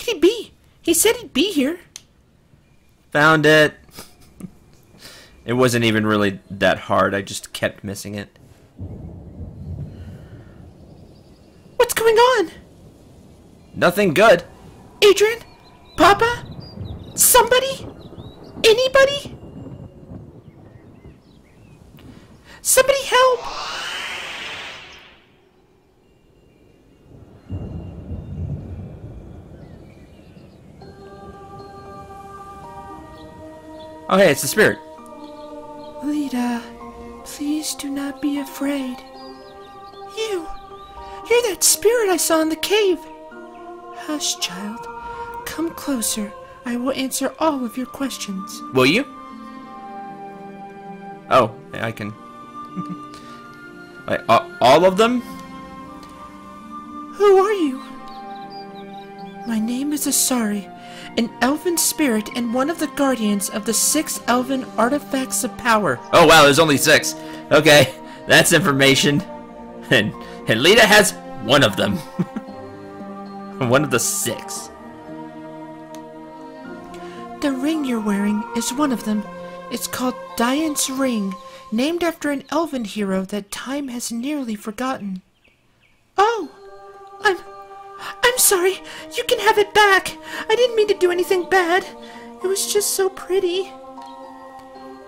could he be? He said he'd be here. Found it. It wasn't even really that hard. I just kept missing it. What's going on? Nothing good. Adrian? Papa? Somebody? Anybody? Somebody help! Oh, hey, it's the spirit. Lita, please do not be afraid. You're that spirit I saw in the cave. Hush, child. Come closer. I will answer all of your questions. Will you? Oh, I can. Wait, all of them? Who are you? My name is Asari, an elven spirit and one of the guardians of the 6 elven artifacts of power. Oh wow, there's only 6. Okay, that's information. And Lita has one of them. One of the 6. The ring you're wearing is one of them. It's called Dian's Ring, named after an elven hero that time has nearly forgotten. Oh, I'm sorry. You can have it back. I didn't mean to do anything bad. It was just so pretty.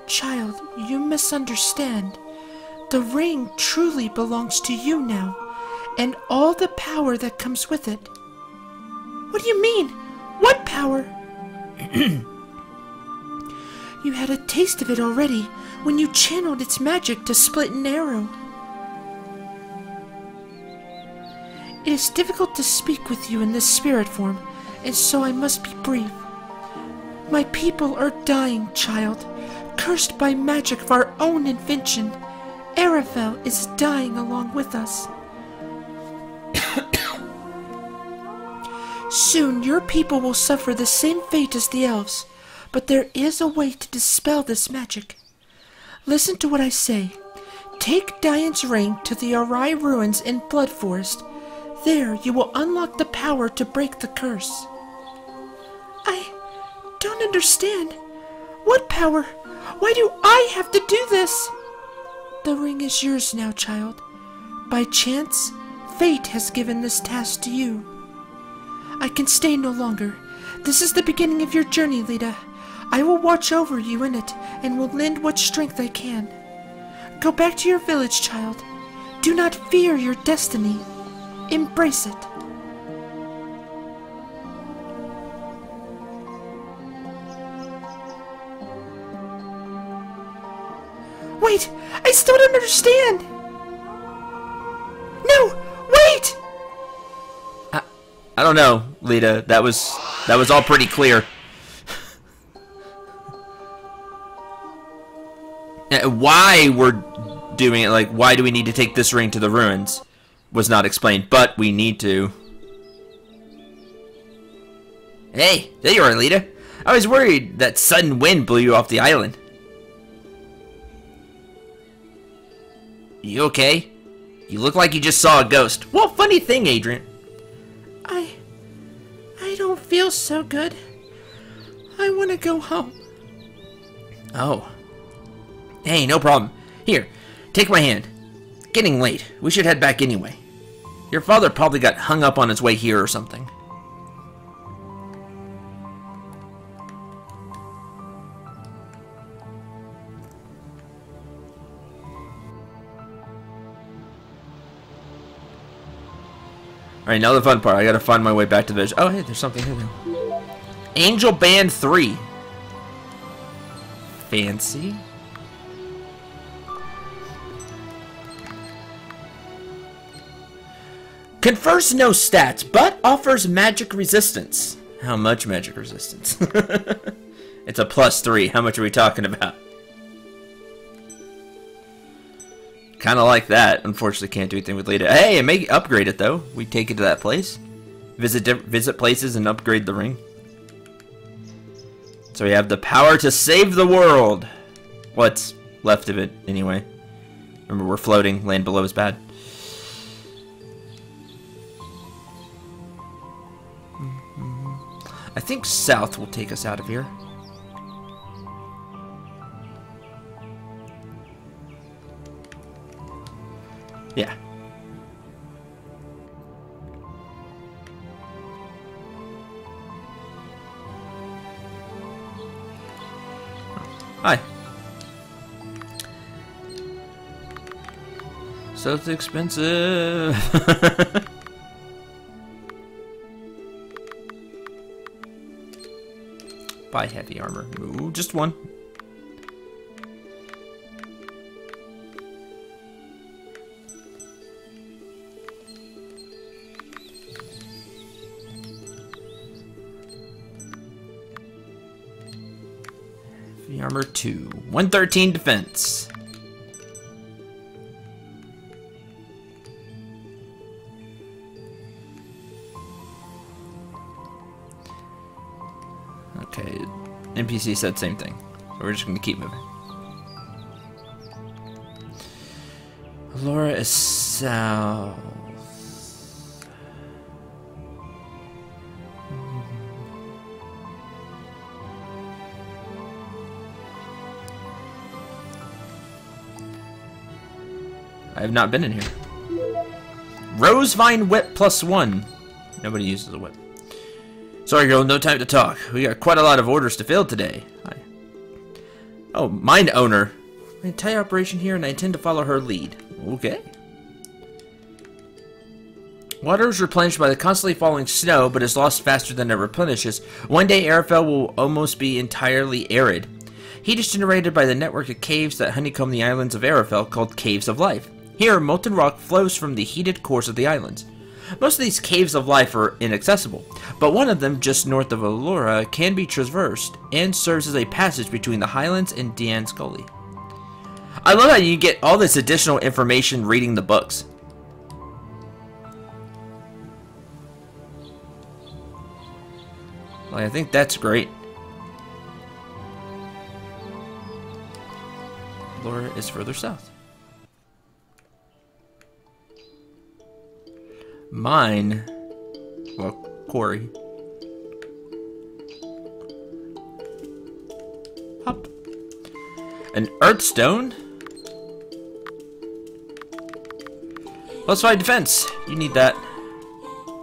Child, you misunderstand. The ring truly belongs to you now, and all the power that comes with it. What do you mean? What power? You had a taste of it already when you channeled its magic to split an arrow. It is difficult to speak with you in this spirit form, and so I must be brief. My people are dying, child, cursed by magic of our own invention. Arafel is dying along with us. Soon your people will suffer the same fate as the elves, but there is a way to dispel this magic. Listen to what I say. Take Dian's ring to the Arai ruins in Blood Forest. There you will unlock the power to break the curse. I don't understand. What power? Why do I have to do this? The ring is yours now, child. By chance, fate has given this task to you. I can stay no longer. This is the beginning of your journey, Lita. I will watch over you in it, and will lend what strength I can. Go back to your village, child. Do not fear your destiny. Embrace it. Wait! I still don't understand! No! Wait! I don't know, Lita. That was all pretty clear. Why we're doing it, like, why do we need to take this ring to the ruins, was not explained, but we need to. Hey, there you are, Lita. I was worried that sudden wind blew you off the island. You okay? You look like you just saw a ghost. Well, funny thing, Adrian. I don't feel so good. I want to go home. Oh. Hey, no problem. Here, take my hand. Getting late. We should head back anyway. Your father probably got hung up on his way here or something. Alright, now the fun part. I gotta find my way back to the village. Oh, hey, there's something here now. Angel Band 3. Fancy. Confers no stats, but offers magic resistance. How much magic resistance? It's a +3. How much are we talking about? Kind of like that. Unfortunately, can't do anything with Lita. Hey, it may upgrade it though. We take it to that place, visit places, and upgrade the ring. So we have the power to save the world. What's left of it, anyway. Remember, we're floating. Land below is bad. I think south will take us out of here. Yeah. Hi. So it's expensive. Buy heavy armor. Ooh, just one. Heavy armor 2. 113 defense. Okay, NPC said same thing. So we're just going to keep moving. Laura is south. I have not been in here. Rosevine whip +1. Nobody uses a whip. Sorry, girl, no time to talk. We got quite a lot of orders to fill today. Oh, mine owner. My entire operation here, and I intend to follow her lead. Okay. Water is replenished by the constantly falling snow, but is lost faster than it replenishes. One day, Arafel will almost be entirely arid. Heat is generated by the network of caves that honeycomb the islands of Arafel, called Caves of Life. Here, molten rock flows from the heated cores of the islands. Most of these caves of life are inaccessible, but one of them, just north of Allura, can be traversed and serves as a passage between the Highlands and Dian's Gully. I love how you get all this additional information reading the books. Like, I think that's great. Allura is further south. Mine, well, quarry. Hop. An earthstone. +5 defense. You need that.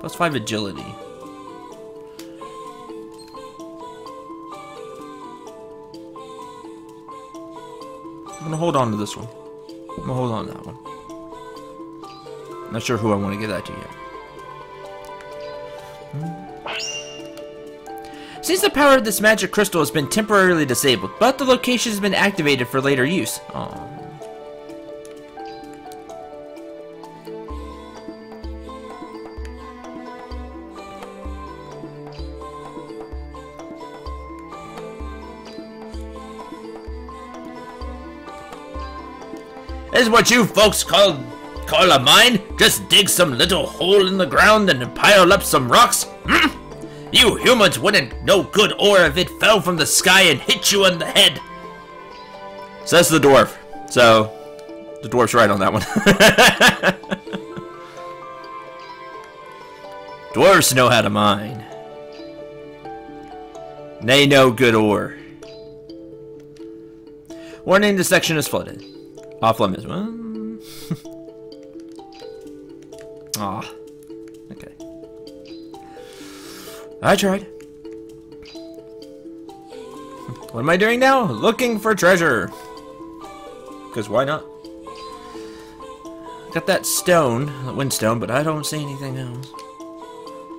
+5 agility. I'm gonna hold on to this one. I'm gonna hold on to that one. Not sure who I want to give that to yet. Seems the power of this magic crystal has been temporarily disabled, but the location has been activated for later use. Aww. This is what you folks call a mine? Just dig some little hole in the ground and pile up some rocks? Hmm? You humans wouldn't know good ore if it fell from the sky and hit you on the head. Says the dwarf. So, the dwarf's right on that one. Dwarves know how to mine. They know good ore. Warning, this section is flooded. Off limits. Aw. Okay. I tried. What am I doing now? Looking for treasure. Because why not? Got that stone, that windstone, but I don't see anything else.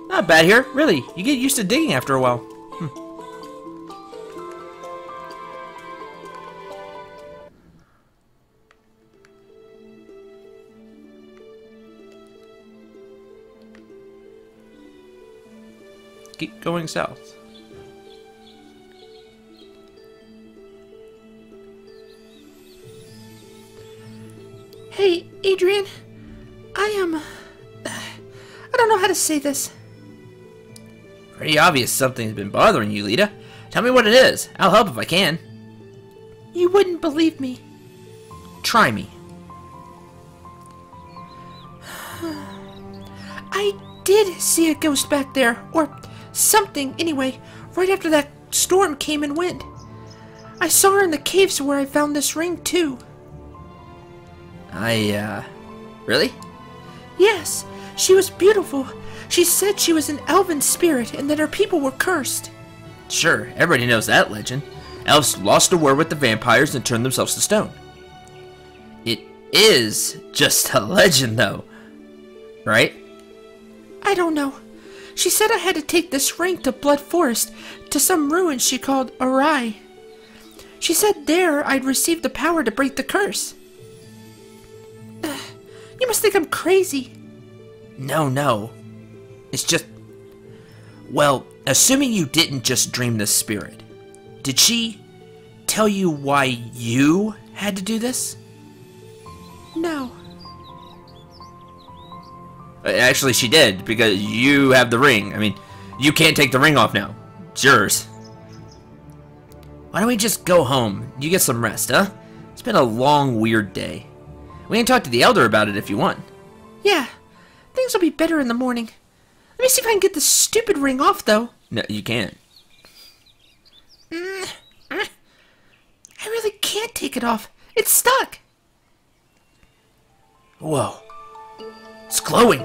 Not bad here, really. You get used to digging after a while. Keep going south. Hey, Adrian. I don't know how to say this. Pretty obvious something's been bothering you, Lita. Tell me what it is. I'll help if I can. You wouldn't believe me. Try me. I did see a ghost back there, or Something, anyway, right after that storm came and went. I saw her in the caves where I found this ring, too. Really? Yes, she was beautiful. She said she was an elven spirit and that her people were cursed. Sure, everybody knows that legend. Elves lost a war with the vampires and turned themselves to stone. It is just a legend, though. Right? I don't know. She said I had to take this ring to Blood Forest, to some ruin she called Arai. She said there I'd receive the power to break the curse. You must think I'm crazy. No. It's just... Well, assuming you didn't just dream this spirit, did she tell you why you had to do this? No. Actually, she did, because you have the ring. I mean, you can't take the ring off now. It's yours. Why don't we just go home? You get some rest, huh? It's been a long, weird day. We can talk to the Elder about it if you want. Yeah, things will be better in the morning. Let me see if I can get this stupid ring off, though. No, you can't. I really can't take it off. It's stuck. Whoa. It's glowing.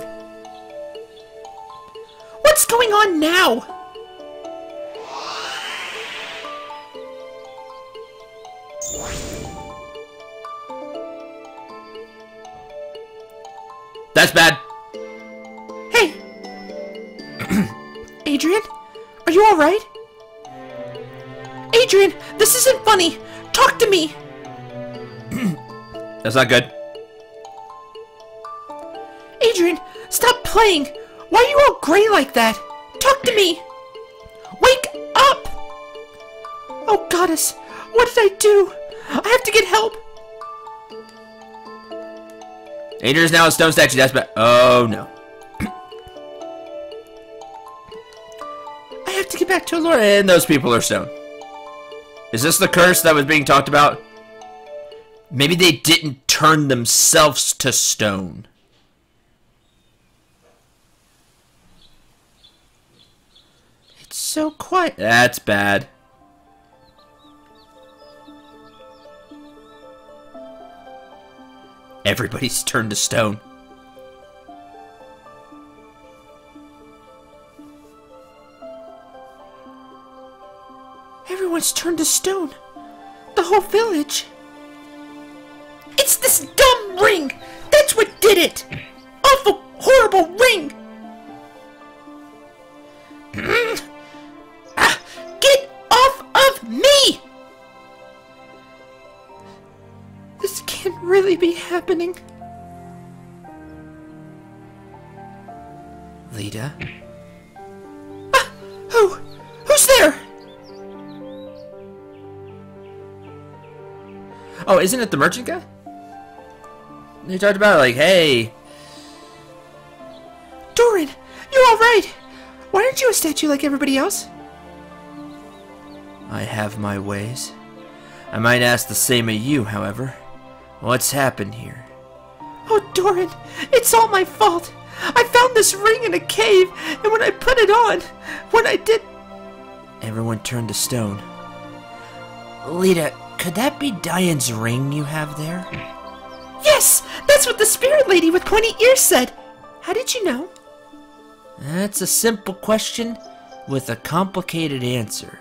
What's going on now? That's bad. Hey! Adrian? Are you alright? Adrian, this isn't funny! Talk to me! That's not good. Adrian, stop playing! Why are you all gray like that? Talk to me! Wake up! Oh, goddess, what did I do? I have to get help! Adrian's now a stone statue. That's bad. Oh, no. I have to get back to Alora. And those people are stone. Is this the curse that was being talked about? Maybe they didn't turn themselves to stone. It's so quiet. That's bad. Everybody's turned to stone. Everyone's turned to stone. The whole village. It's this dumb ring! That's what did it! Awful, horrible ring! Get off of me! This can't really be happening. Lita? Who's there? Oh, isn't it the merchant guy? They talked about it like, hey. Doran, you're alright. Why aren't you a statue like everybody else? I have my ways. I might ask the same of you, however. What's happened here? Oh, Doran, it's all my fault. I found this ring in a cave, and when I put it on, when I did... Everyone turned to stone. Lita, could that be Diane's ring you have there? Yes, that's what the spirit lady with pointy ears said. How did you know? That's a simple question with a complicated answer.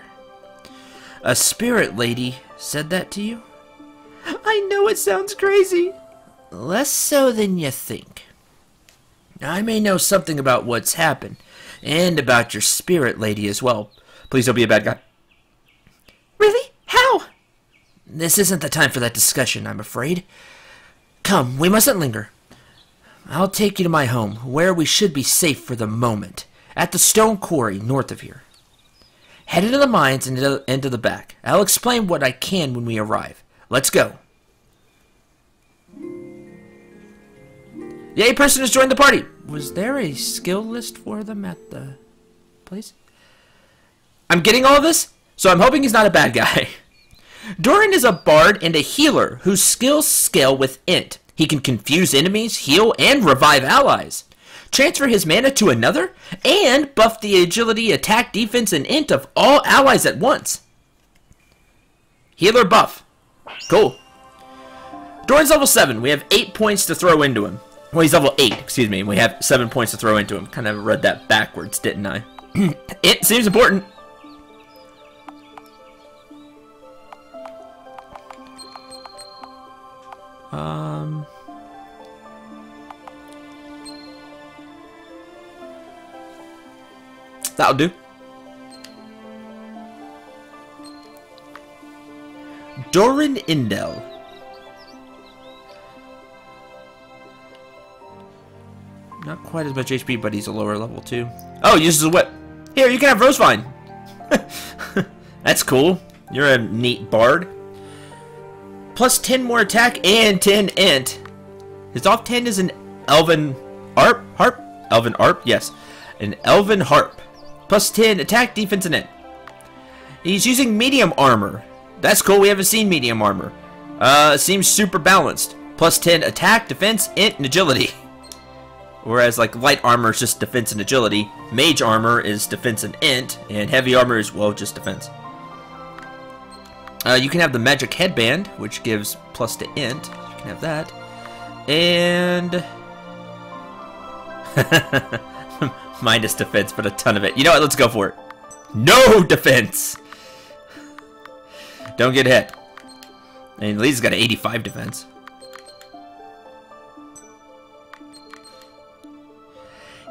A spirit lady said that to you? I know it sounds crazy. Less so than you think. I may know something about what's happened, and about your spirit lady as well. Please don't be a bad guy. Really? How? This isn't the time for that discussion, I'm afraid. Come, we mustn't linger. I'll take you to my home, where we should be safe for the moment, at the stone quarry north of here. Head into the mines and into the back. I'll explain what I can when we arrive. Let's go. Yay, person has joined the party. Was there a skill list for them at the place? I'm getting all of this, so I'm hoping he's not a bad guy. Doran is a bard and a healer whose skills scale with int. He can confuse enemies, heal, and revive allies. transfer his mana to another, and buff the agility, attack, defense, and int of all allies at once. Healer buff. Cool. Doran's level 7. We have 8 points to throw into him. Well, he's level 8, excuse me. We have 7 points to throw into him. Kind of read that backwards, didn't I? It seems important. That'll do. Doran Indel. Not quite as much HP, but he's a lower level too. Oh, uses a whip. Here, you can have Rosevine. That's cool. You're a neat bard. Plus 10 more attack and 10 int. His off 10 is an Elven Harp? Elven Harp? Yes. An Elven Harp. Plus 10 attack, defense, and int. He's using medium armor. That's cool. We haven't seen medium armor. Seems super balanced. Plus 10 attack, defense, int, and agility. Whereas, like, light armor is just defense and agility. Mage armor is defense and int. And heavy armor is, well, just defense. You can have the magic headband, which gives plus to int. You can have that. And... minus defense, but a ton of it. You know what? Let's go for it. No defense! Don't get hit. And Lee's got an 85 defense.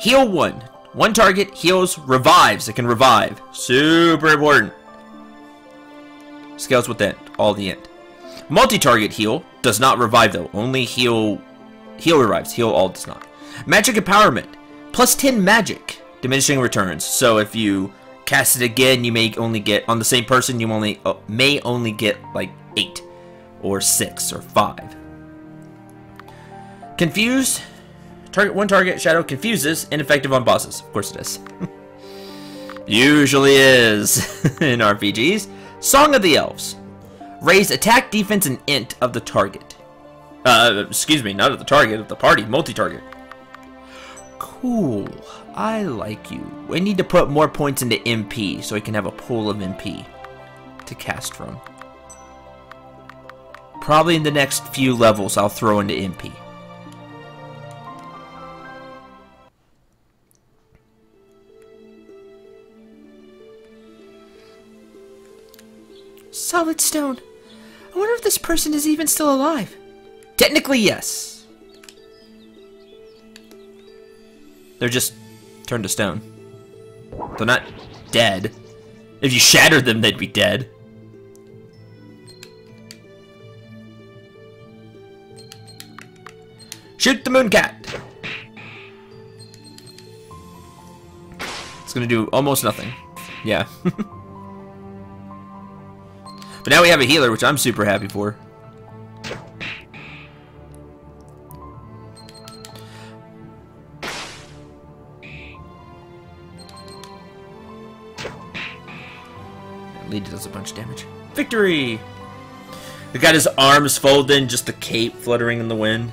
Heal 1. One target heals, revives. It can revive. Super important. Scales with int. All the int. Multi-target heal. Does not revive though. Only heal revives. Heal all does not. Magic empowerment. Plus 10 magic. Diminishing returns. So if you cast it again, you may only get, on the same person, you may only get like 8. Or 6 or 5. Confused. One target shadow confuses, ineffective on bosses. Of course it is. Usually is in RPGs. Song of the Elves. Raise attack, defense, and int of the target. Excuse me, not of the target, of the party. Multi-target. Cool. I like you. We need to put more points into MP so we can have a pool of MP to cast from. Probably in the next few levels I'll throw into MP. Solid stone. I wonder if this person is even still alive. Technically, yes. They're just turned to stone. They're not dead. If you shattered them, they'd be dead. Shoot the mooncat. It's gonna do almost nothing. Yeah. But now we have a healer, which I'm super happy for. Lead does a bunch of damage. Victory! They got his arms folded, just the cape fluttering in the wind.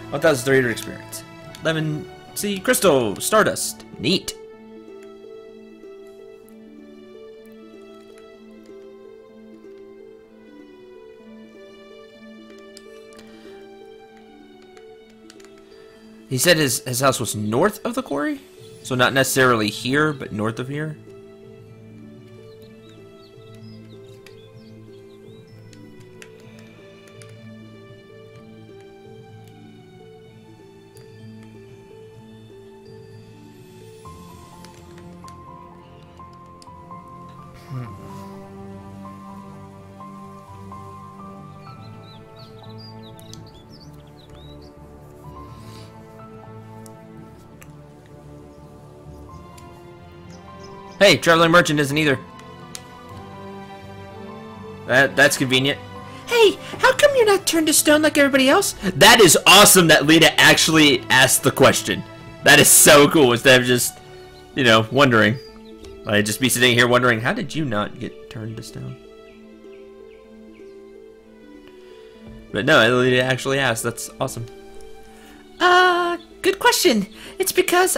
1,300 experience. Lemon Sea Crystal Stardust. Neat. He said his house was north of the quarry? So not necessarily here, but north of here? Hey, Traveling Merchant isn't either. That's convenient. Hey, how come you're not turned to stone like everybody else? That is awesome that Lita actually asked the question. That is so cool, instead of just, you know, wondering. I'd just be sitting here wondering, how did you not get turned to stone? But no, Lita actually asked. That's awesome. Good question. It's because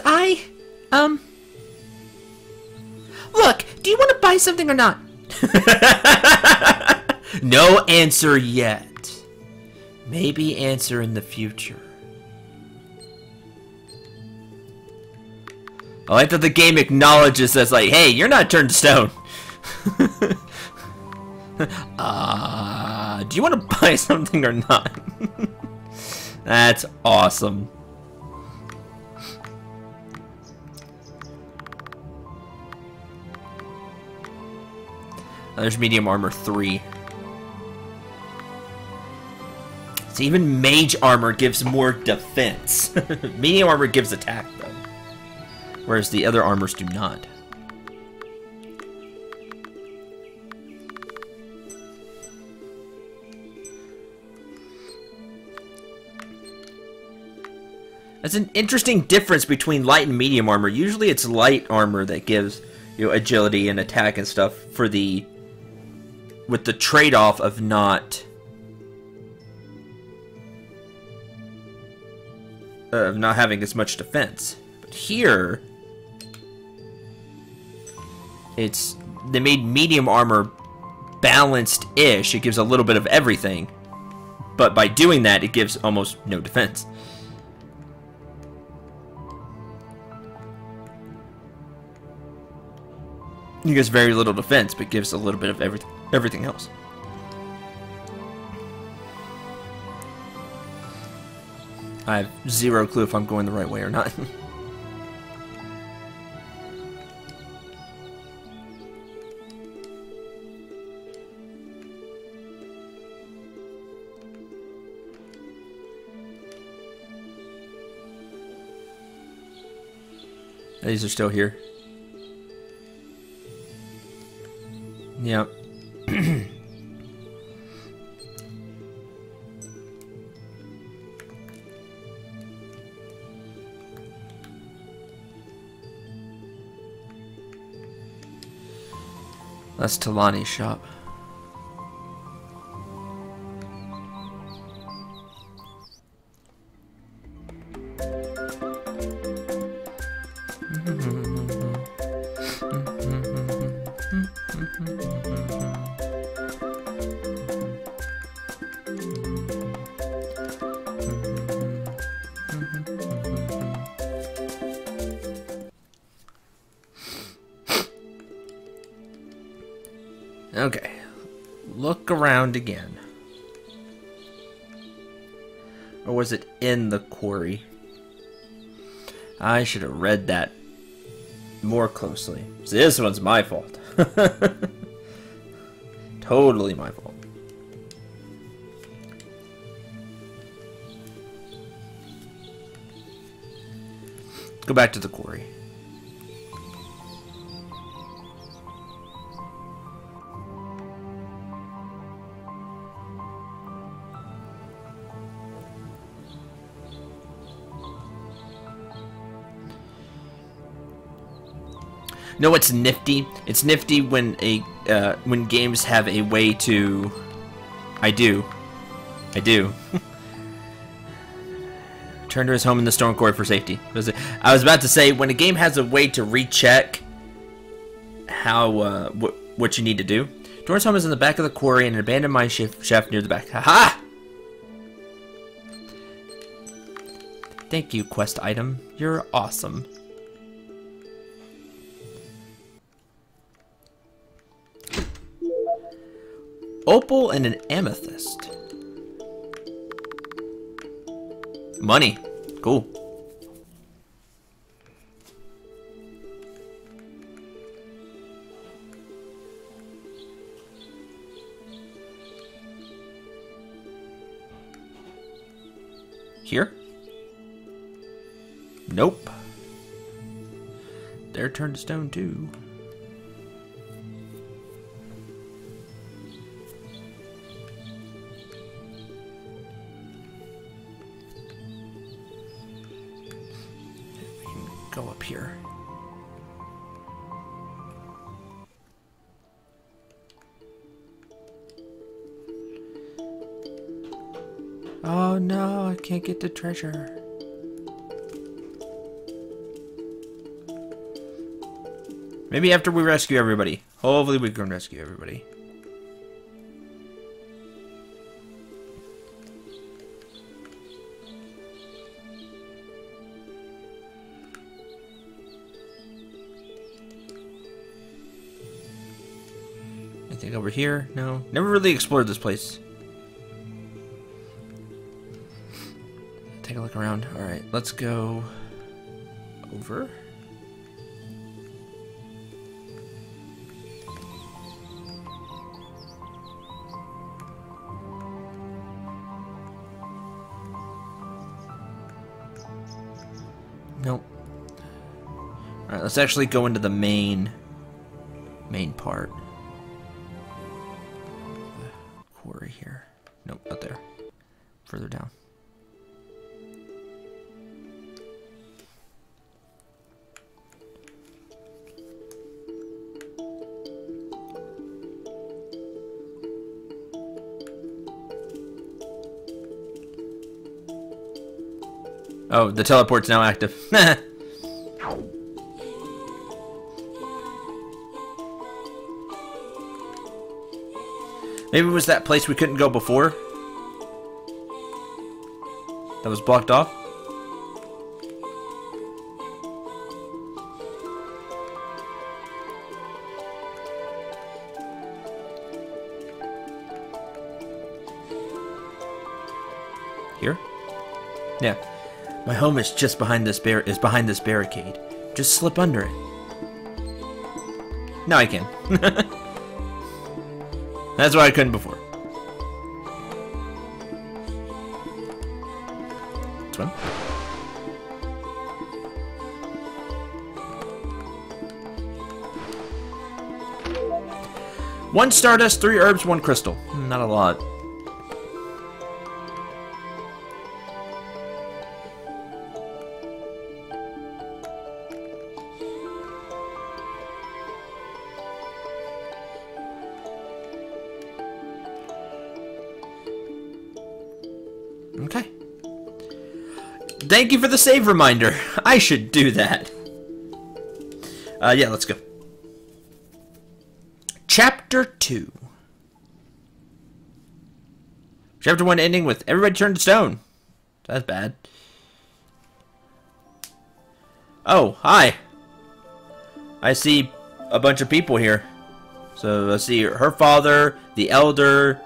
Look, do you want to buy something or not? No answer yet. Maybe answer in the future. I like that the game acknowledges us, like, hey, you're not turned to stone. Do you want to buy something or not? That's awesome. There's medium armor 3. So even mage armor gives more defense. Medium armor gives attack, though. Whereas the other armors do not. That's an interesting difference between light and medium armor. Usually it's light armor that gives, you know, agility and attack and stuff for the... with the trade-off of not... of not having as much defense. But here... it's... they made medium armor balanced-ish. It gives a little bit of everything. But by doing that, it gives almost no defense. It gives very little defense, but gives a little bit of everything else. I have zero clue if I'm going the right way or not. These are still here. Yep. That's Talani's shop. Okay, look around again. Or was it in the quarry? I should have read that more closely. So this one's my fault. Totally my fault. Let's go back to the quarry. You know what's nifty? It's nifty when when games have a way to... I do. Return to his home in the storm quarry for safety. I was about to say, when a game has a way to recheck how what you need to do. Doran's home is in the back of the quarry and an abandoned mine shaft near the back. Haha! Thank you, quest item. You're awesome. Opal and an amethyst. Money. Cool. Here? Nope. They're turned to stone too. Go up here. Oh no, I can't get the treasure. Maybe after we rescue everybody. Hopefully we can rescue everybody. Anything over here? No. Never really explored this place. Take a look around. Alright, let's go over. Nope. Alright, let's actually go into the main part. The quarry here. Nope, not there. Further down. Oh, the teleport's now active. Maybe it was that place we couldn't go before? That was blocked off? Here? Yeah. My home is just behind this barricade. Just slip under it. Now I can. That's why I couldn't before. Swim. One stardust, 3 herbs, 1 crystal. Not a lot. Okay. Thank you for the save reminder. I should do that. Yeah, let's go. Chapter 2. Chapter 1 ending with everybody turned to stone. That's bad. Oh, hi. I see a bunch of people here. So I see her father, the elder,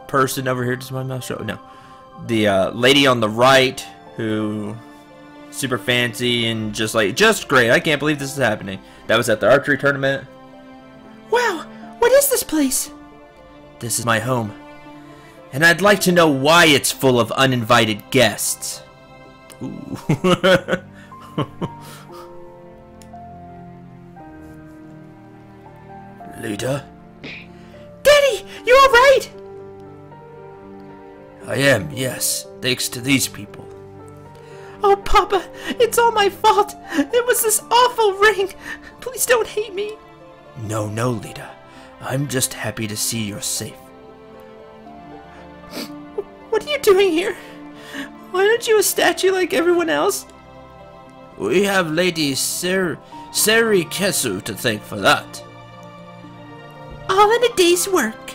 person over here. Does my mouse show? No. The lady on the right who super fancy and just great. I can't believe this is happening. That was at the archery tournament. Wow, what is this place? This is my home. And I'd like to know why it's full of uninvited guests. Ooh. Lita? Daddy, you alright? I am, yes. Thanks to these people. Oh, Papa, it's all my fault. It was this awful ring. Please don't hate me. No, no, Lita. I'm just happy to see you're safe. What are you doing here? Why aren't you a statue like everyone else? We have Lady Seri Kesu to thank for that. All in a day's work.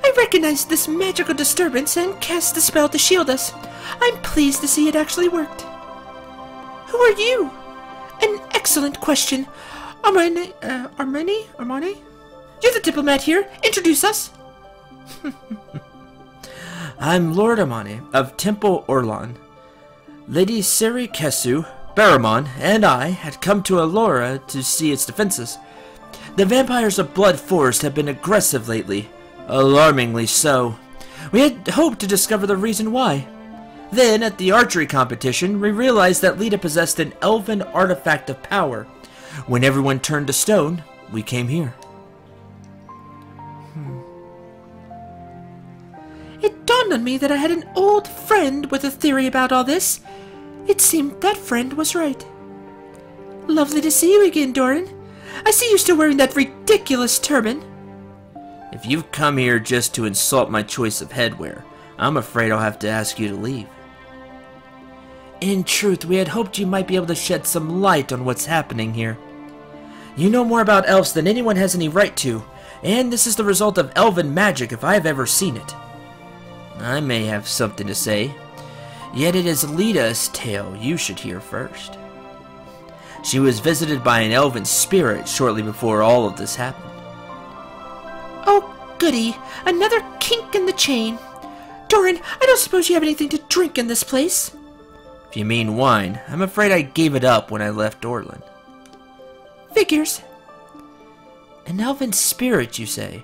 I recognized this magical disturbance and cast the spell to shield us. I'm pleased to see it actually worked. Who are you? An excellent question. Armani? You're the diplomat here. Introduce us. I'm Lord Armani of Temple Orlan. Lady Seri Kesu, Barramon, and I had come to Allura to see its defenses. The vampires of Blood Forest have been aggressive lately. Alarmingly so. We had hoped to discover the reason why. Then, at the archery competition, we realized that Lita possessed an elven artifact of power. When everyone turned to stone, we came here. It dawned on me that I had an old friend with a theory about all this. It seemed that friend was right. Lovely to see you again, Doran. I see you're still wearing that ridiculous turban. If you've come here just to insult my choice of headwear, I'm afraid I'll have to ask you to leave. In truth, we had hoped you might be able to shed some light on what's happening here. You know more about elves than anyone has any right to, and this is the result of elven magic if I have ever seen it. I may have something to say, yet it is Lita's tale you should hear first. She was visited by an elven spirit shortly before all of this happened. Oh, goody. Another kink in the chain. Doran, I don't suppose you have anything to drink in this place? If you mean wine, I'm afraid I gave it up when I left Orland. Figures. An elven spirit, you say?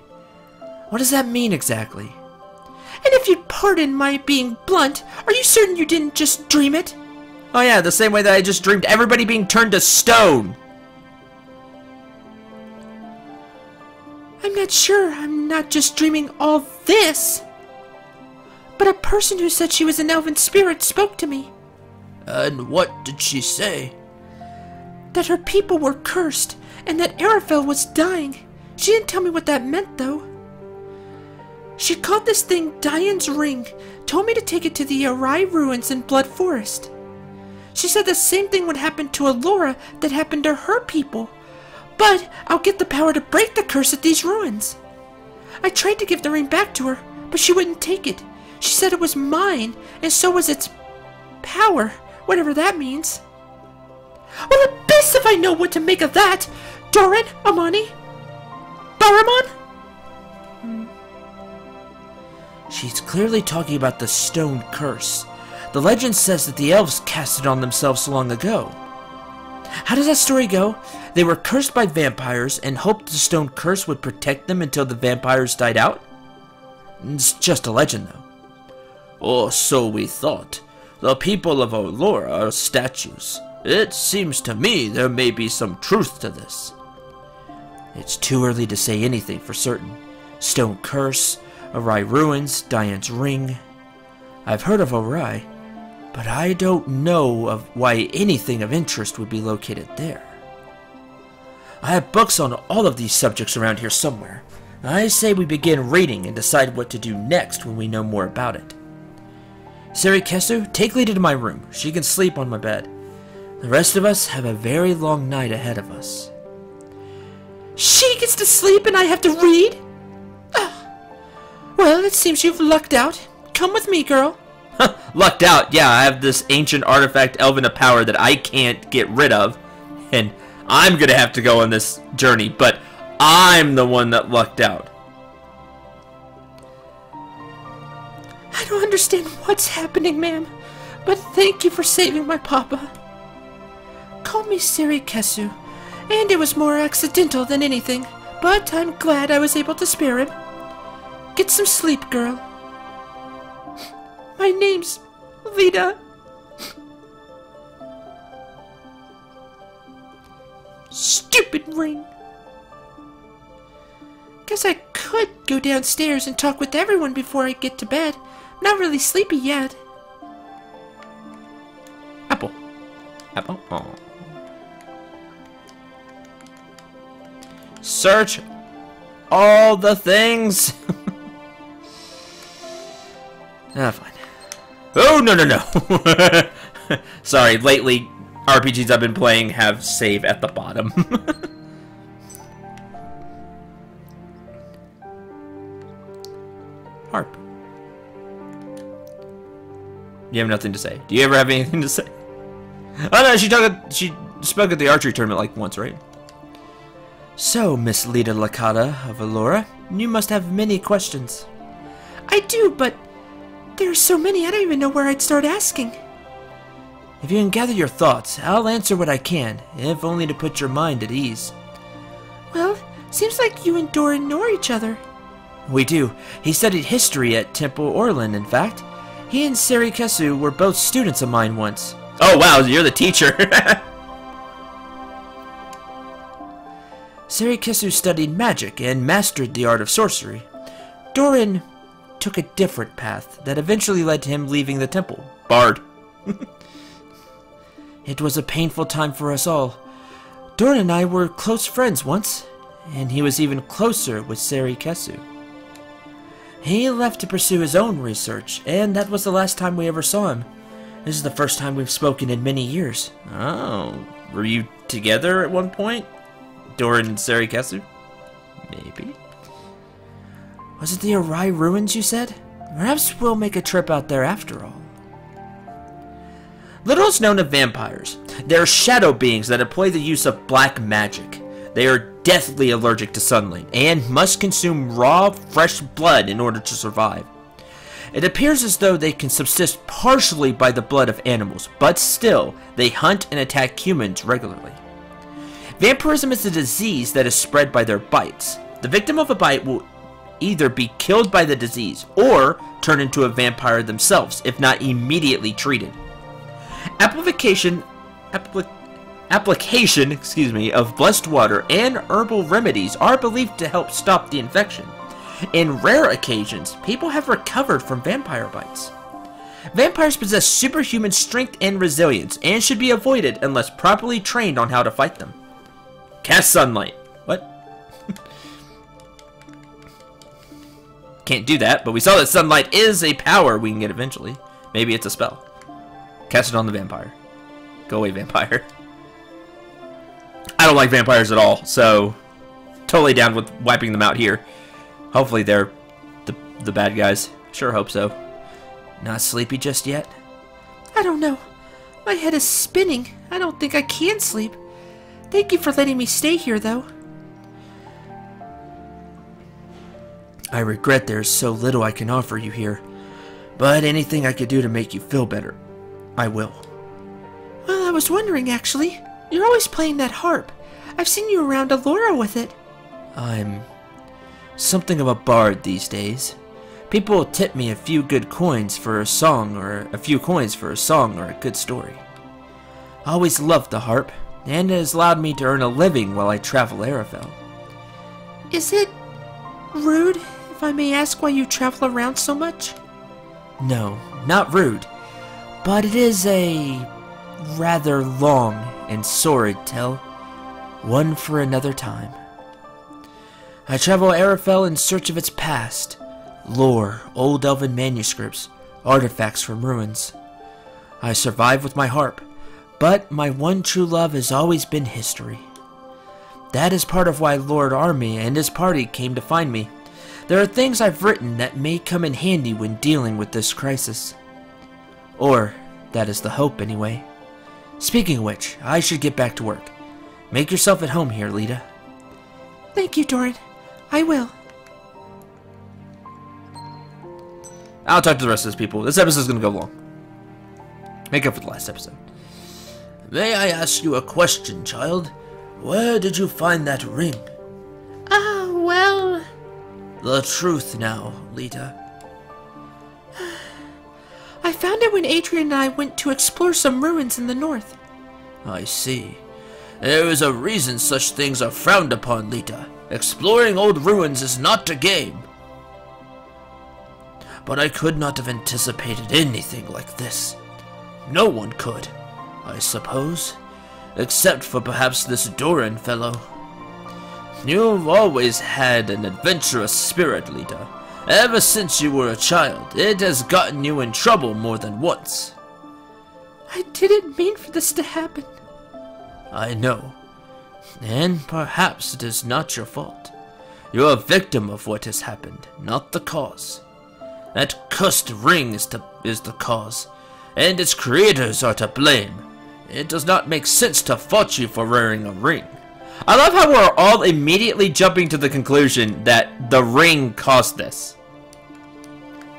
What does that mean exactly? And if you'd pardon my being blunt, are you certain you didn't just dream it? Oh yeah, the same way that I just dreamed everybody being turned to stone. I'm not sure I'm not just dreaming all this. But a person who said she was an elven spirit spoke to me. And what did she say? That her people were cursed, and that Arafel was dying. She didn't tell me what that meant, though. She called this thing Dian's Ring, told me to take it to the Arai ruins in Blood Forest. She said the same thing would happen to Allura that happened to her people, but I'll get the power to break the curse at these ruins. I tried to give the ring back to her, but she wouldn't take it. She said it was mine, and so was its power, whatever that means. Well, abyss if I know what to make of that! Doran, Amani? Baramon? She's clearly talking about the stone curse. The legend says that the elves cast it on themselves long ago. How does that story go? They were cursed by vampires and hoped the stone curse would protect them until the vampires died out? It's just a legend, though. Or so we thought. The people of Allura are statues. It seems to me there may be some truth to this. It's too early to say anything for certain. Stone curse, Arai ruins, Dian's ring. I've heard of Arai, but I don't know of why anything of interest would be located there. I have books on all of these subjects around here somewhere. I say we begin reading and decide what to do next when we know more about it. Serikesu, take Lita to my room. She can sleep on my bed. The rest of us have a very long night ahead of us. She gets to sleep and I have to read? Well, it seems you've lucked out. Come with me, girl. Lucked out? Yeah, I have this ancient artifact elven of power that I can't get rid of. And I'm gonna have to go on this journey, but I'm the one that lucked out. I don't understand what's happening, ma'am, but thank you for saving my papa. Call me Serikesu, and it was more accidental than anything, but I'm glad I was able to spare him. Get some sleep, girl. My name's Lita. Stupid ring. Guess I could go downstairs and talk with everyone before I get to bed. I'm not really sleepy yet. Apple. Apple? Oh. Search all the things. Fine. Oh, no, no, no. Sorry, lately, RPGs I've been playing have save at the bottom. Harp. You have nothing to say. Do you ever have anything to say? Oh no, she spoke at the archery tournament like once, right? So, Miss Lita Lakata of Allura, you must have many questions. I do, but there are so many I don't even know where I'd start asking. If you can gather your thoughts, I'll answer what I can, if only to put your mind at ease. Well, seems like you and Doran know each other. We do. He studied history at Temple Orland, in fact. He and Serikesu were both students of mine once. Oh wow, you're the teacher! Serikesu studied magic and mastered the art of sorcery. Doran took a different path that eventually led to him leaving the temple. Bard. It was a painful time for us all. Doran and I were close friends once, and he was even closer with Serikesu. He left to pursue his own research, and that was the last time we ever saw him. This is the first time we've spoken in many years. Oh, were you together at one point? Doran and Sarikasu? Maybe. Was it the Arai ruins you said? Perhaps we'll make a trip out there after all. Little is known of vampires. They are shadow beings that employ the use of black magic. They are deathly allergic to sunlight and must consume raw, fresh blood in order to survive. It appears as though they can subsist partially by the blood of animals, but still, they hunt and attack humans regularly. Vampirism is a disease that is spread by their bites. The victim of a bite will either be killed by the disease or turn into a vampire themselves, if not immediately treated. Application of blessed water and herbal remedies are believed to help stop the infection. In rare occasions, people have recovered from vampire bites. Vampires possess superhuman strength and resilience, and should be avoided unless properly trained on how to fight them. Cast sunlight. What? Can't do that, but we saw that sunlight is a power we can get eventually. Maybe it's a spell. Cast it on the vampire. Go away, vampire. I don't like vampires at all, so totally down with wiping them out here. Hopefully they're the bad guys. Sure hope so. Not sleepy just yet? I don't know. My head is spinning. I don't think I can sleep. Thank you for letting me stay here, though. I regret there's so little I can offer you here, but anything I could do to make you feel better, I will. Well, I was wondering, actually. You're always playing that harp. I've seen you around Allura with it. I'm something of a bard these days. People will tip me a few good coins for a song, or a few coins for a song or a good story. I always loved the harp, and it has allowed me to earn a living while I travel Arafel. Is it rude, if I may ask, why you travel around so much? No, not rude, but it is a rather long and sordid tale, one for another time. I travel Arafel in search of its past, lore, old elven manuscripts, artifacts from ruins. I survive with my harp, but my one true love has always been history. That is part of why Lord Army and his party came to find me. There are things I've written that may come in handy when dealing with this crisis. Or, that is the hope anyway. Speaking of which, I should get back to work. Make yourself at home here, Lita. Thank you, Doran. I will. I'll talk to the rest of these people. This episode's gonna go long. Make up for the last episode. May I ask you a question, child? Where did you find that ring? Well... The truth now, Lita. I found it when Adrian and I went to explore some ruins in the north. I see. There is a reason such things are frowned upon, Lita. Exploring old ruins is not a game. But I could not have anticipated anything like this. No one could, I suppose. Except for perhaps this Doran fellow. You've always had an adventurous spirit, Lita. Ever since you were a child, it has gotten you in trouble more than once. I didn't mean for this to happen. I know. And perhaps it is not your fault. You're a victim of what has happened, not the cause. That cursed ring is the cause, and its creators are to blame. It does not make sense to fault you for wearing a ring. I love how we're all immediately jumping to the conclusion that the ring caused this.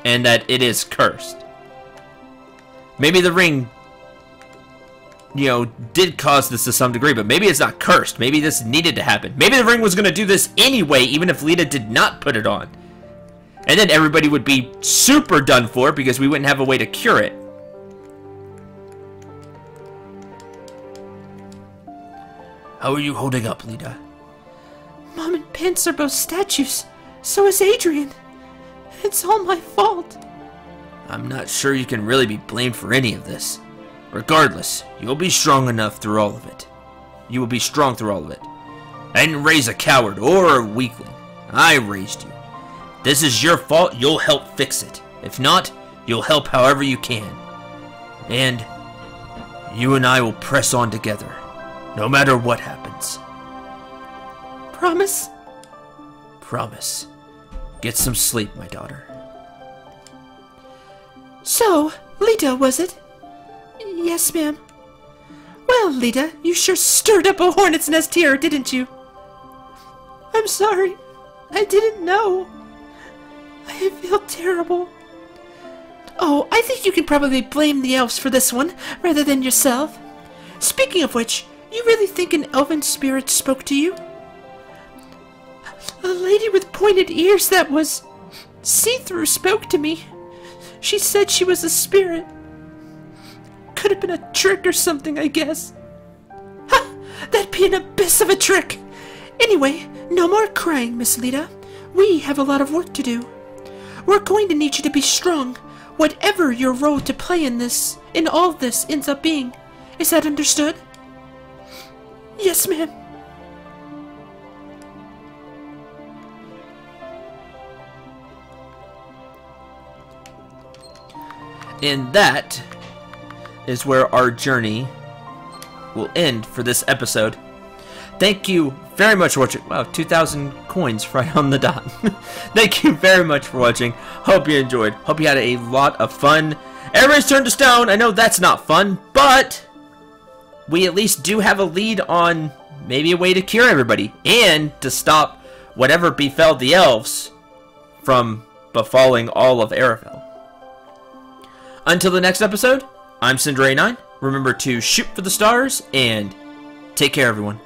And that it is cursed. Maybe the ring, did cause this to some degree, but maybe it's not cursed. Maybe this needed to happen. Maybe the ring was going to do this anyway, even if Lita did not put it on. And then everybody would be super done for because we wouldn't have a way to cure it. How are you holding up, Lita? Mom and Pence are both statues. So is Adrian. It's all my fault. I'm not sure you can really be blamed for any of this. Regardless, you'll be strong enough through all of it. You will be strong through all of it. I didn't raise a coward or a weakling. I raised you. This is your fault, you'll help fix it. If not, you'll help however you can. And you and I will press on together, no matter what happens. Promise? Promise. Get some sleep, my daughter. So, Lita, was it? Yes, ma'am. Well, Lita, you sure stirred up a hornet's nest here, didn't you? I'm sorry. I didn't know. I feel terrible. Oh, I think you can probably blame the elves for this one, rather than yourself. Speaking of which, you really think an elven spirit spoke to you? A lady with pointed ears that was see-through spoke to me. She said she was a spirit. Could have been a trick or something, I guess. Ha! That'd be an abyss of a trick! Anyway, no more crying, Miss Lita. We have a lot of work to do. We're going to need you to be strong, whatever your role to play in all this ends up being. Is that understood? Yes, ma'am. And that is where our journey will end for this episode. Thank you very much for watching. Wow, 2,000 coins right on the dot. Thank you very much for watching. Hope you enjoyed. Hope you had a lot of fun. Everybody's turned to stone. I know that's not fun, but we at least do have a lead on maybe a way to cure everybody and to stop whatever befell the elves from befalling all of Arafel. Until the next episode, I'm Cendril 9. Remember to shoot for the stars and take care, everyone.